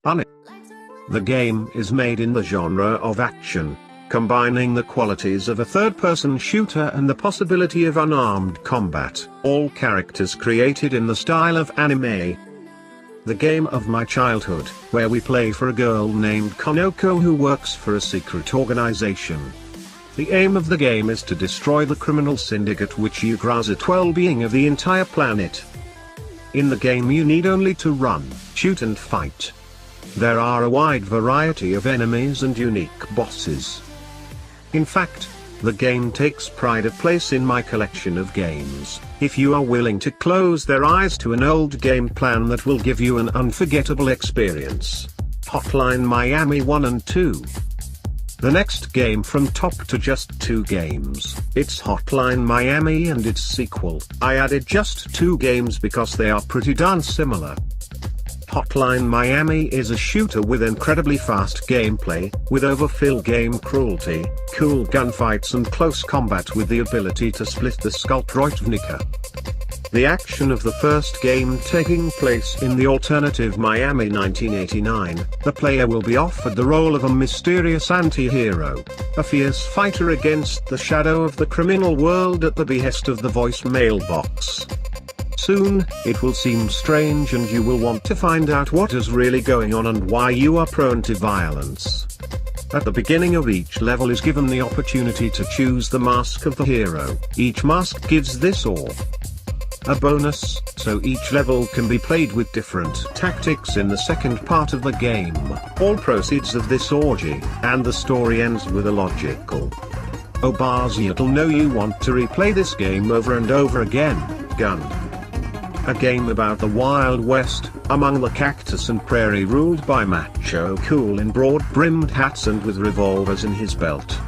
Unac. The game is made in the genre of action, combining the qualities of a third-person shooter and the possibility of unarmed combat, all characters created in the style of anime. The game of my childhood, where we play for a girl named Konoko who works for a secret organization. The aim of the game is to destroy the criminal syndicate which uses a well-being of the entire planet. In the game you need only to run, shoot and fight. There are a wide variety of enemies and unique bosses. In fact, the game takes pride of place in my collection of games, if you are willing to close their eyes to an old game plan that will give you an unforgettable experience. Hotline Miami 1 and 2. The next game from top to just 2 games, it's Hotline Miami and its sequel. I added just 2 games because they are pretty darn similar. Hotline Miami is a shooter with incredibly fast gameplay, with overkill game cruelty, cool gunfights and close combat with the ability to split the skull Droidvnica. The action of the first game taking place in the alternative Miami 1989, the player will be offered the role of a mysterious anti-hero, a fierce fighter against the shadow of the criminal world at the behest of the voicemail box. Soon, it will seem strange and you will want to find out what is really going on and why you are prone to violence. At the beginning of each level is given the opportunity to choose the mask of the hero. Each mask gives this or a bonus, so each level can be played with different tactics in the second part of the game. All proceeds of this orgy, and the story ends with a logical "Oh Barzy, it'll know you want to replay this game over and over again, gun." A game about the Wild West, among the cactus and prairie ruled by Macho Cool in broad-brimmed hats and with revolvers in his belt.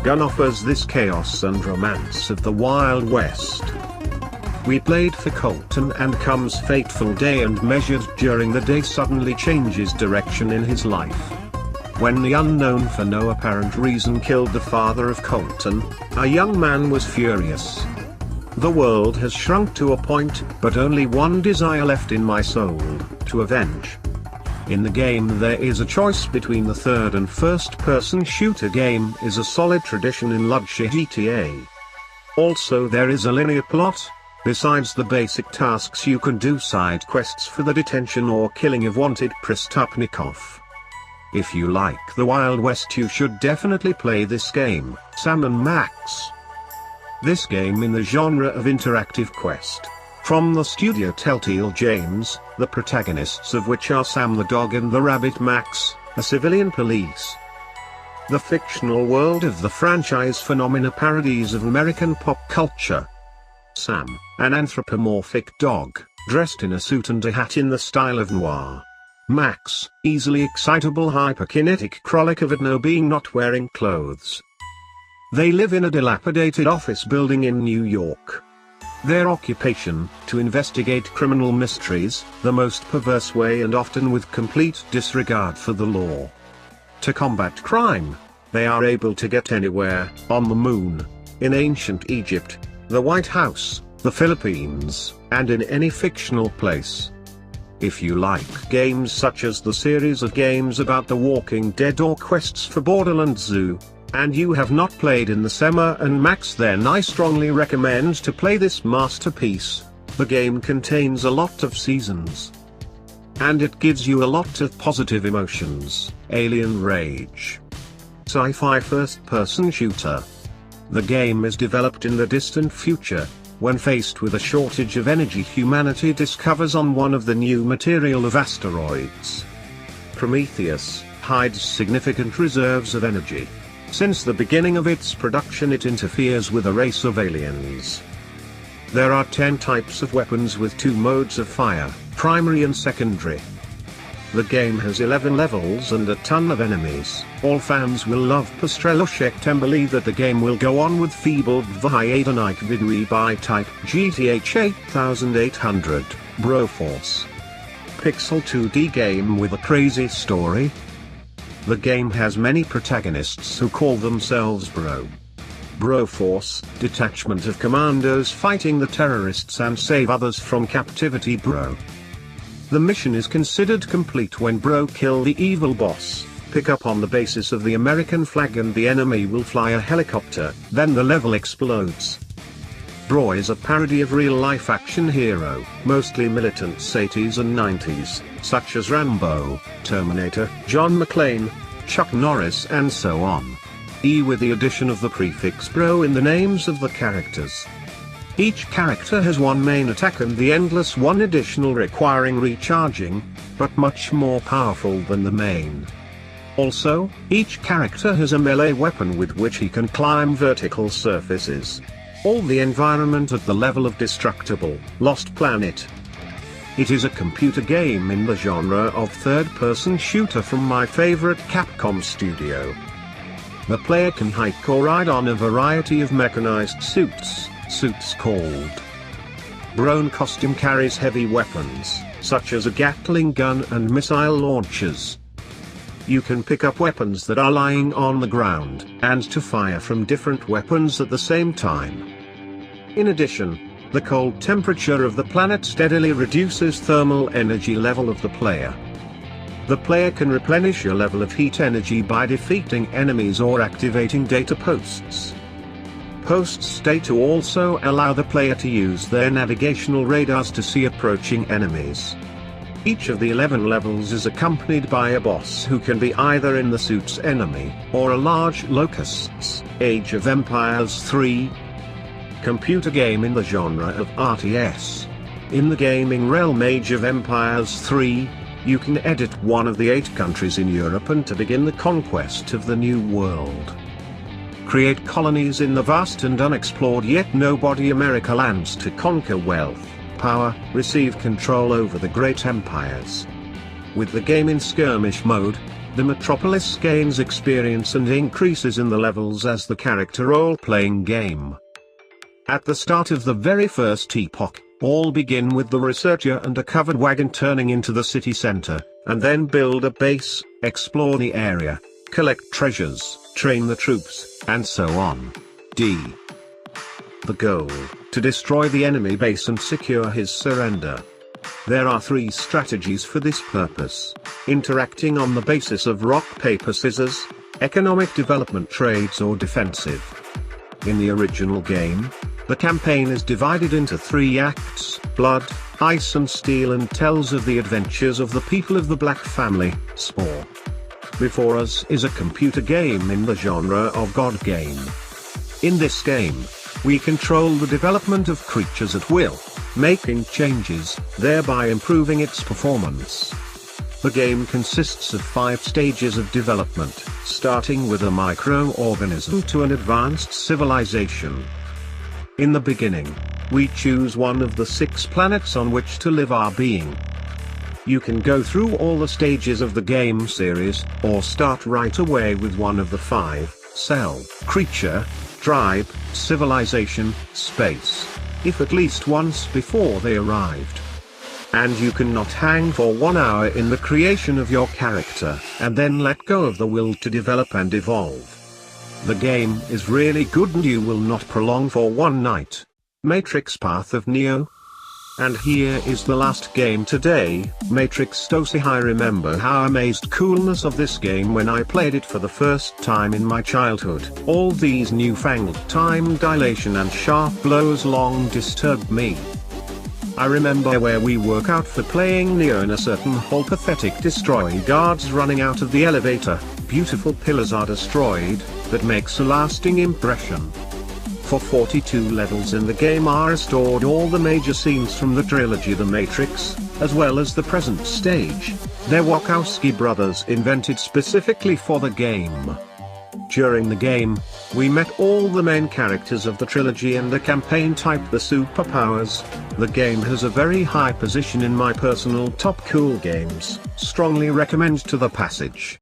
Gun offers this chaos and romance of the Wild West. We played for Colton and comes fateful day and measured during the day suddenly changes direction in his life. When the unknown for no apparent reason killed the father of Colton, a young man was furious. The world has shrunk to a point, but only one desire left in my soul, to avenge. In the game there is a choice between the third and first person shooter game is a solid tradition in luxury GTA. Also there is a linear plot. Besides the basic tasks you can do side quests for the detention or killing of wanted Prestupnikov. If you like the Wild West you should definitely play this game, Sam and Max. This game in the genre of interactive quest. From the studio Telltale Games, the protagonists of which are Sam the dog and the rabbit Max, a civilian police. The fictional world of the franchise phenomena parodies of American pop culture. Sam, an anthropomorphic dog, dressed in a suit and a hat in the style of noir. Max, easily excitable hyperkinetic frolic of no being not wearing clothes. They live in a dilapidated office building in New York. Their occupation, to investigate criminal mysteries, the most perverse way and often with complete disregard for the law. To combat crime, they are able to get anywhere, on the moon, in ancient Egypt, the White House, the Philippines, and in any fictional place. If you like games such as the series of games about The Walking Dead or quests for Borderlands Zoo, and you have not played in the Sam and Max, then I strongly recommend to play this masterpiece. The game contains a lot of seasons. And it gives you a lot of positive emotions, alien rage. Sci-fi first-person shooter. The game is developed in the distant future. When faced with a shortage of energy, humanity discovers on one of the new material of asteroids, Prometheus, hides significant reserves of energy. Since the beginning of its production it interferes with a race of aliens. There are 10 types of weapons with 2 modes of fire, primary and secondary. The game has 11 levels and a ton of enemies. All fans will love Postreloshek and believe that the game will go on with feeble Vyadanike Vidui by type GTH 8800, Broforce. Pixel 2D game with a crazy story. The game has many protagonists who call themselves Bro. Broforce, detachment of commandos fighting the terrorists and save others from captivity. Bro. The mission is considered complete when Bro kill the evil boss, pick up on the basis of the American flag and the enemy will fly a helicopter, then the level explodes. Bro is a parody of real-life action hero, mostly militants 80s and 90s, such as Rambo, Terminator, John McClane, Chuck Norris and so on. With the addition of the prefix Bro in the names of the characters. Each character has one main attack and the endless one additional requiring recharging, but much more powerful than the main. Also, each character has a melee weapon with which he can climb vertical surfaces. All the environment at the level of Destructible, Lost Planet. It is a computer game in the genre of third-person shooter from my favorite Capcom studio. The player can hike or ride on a variety of mechanized suits called Brone costume carries heavy weapons, such as a Gatling gun and missile launchers. You can pick up weapons that are lying on the ground, and to fire from different weapons at the same time. In addition, the cold temperature of the planet steadily reduces thermal energy level of the player. The player can replenish your level of heat energy by defeating enemies or activating data posts. Posts data also allow the player to use their navigational radars to see approaching enemies. Each of the 11 levels is accompanied by a boss who can be either in the suit's enemy, or a large locust's, Age of Empires 3 computer game in the genre of RTS. In the gaming realm Age of Empires 3, you can edit one of the 8 countries in Europe and to begin the conquest of the New World. Create colonies in the vast and unexplored yet nobody America lands to conquer wealth, power, receive control over the great empires. With the game in skirmish mode, the metropolis gains experience and increases in the levels as the character role-playing game. At the start of the very first epoch, all begin with the researcher and a covered wagon turning into the city center, and then build a base, explore the area, collect treasures, train the troops, and so on. The goal, to destroy the enemy base and secure his surrender. There are 3 strategies for this purpose: interacting on the basis of rock paper scissors, economic development trades or defensive. In the original game, the campaign is divided into 3 acts, Blood, Ice and Steel, and tells of the adventures of the people of the Black family, Spore. Before Us is a computer game in the genre of God game. In this game, we control the development of creatures at will, making changes, thereby improving its performance. The game consists of 5 stages of development, starting with a microorganism to an advanced civilization. In the beginning, we choose one of the 6 planets on which to live our being. You can go through all the stages of the game series, or start right away with one of the 5, cell, creature, tribe, civilization, space, if at least once before they arrived. And you cannot hang for 1 hour in the creation of your character, and then let go of the will to develop and evolve. The game is really good and you will not prolong for 1 night. Matrix Path of Neo. And here is the last game today, Matrix Stosi. I remember how amazed coolness of this game when I played it for the first time in my childhood. All these newfangled time dilation and sharp blows long disturbed me. I remember where we work out for playing Neo in a certain hall, pathetic destroy guards running out of the elevator, beautiful pillars are destroyed, that makes a lasting impression. For 42 levels in the game are restored all the major scenes from the trilogy The Matrix, as well as the present stage. They're Wachowski brothers invented specifically for the game. During the game, we met all the main characters of the trilogy and the campaign type the superpowers. The game has a very high position in my personal top cool games, strongly recommend to the passage.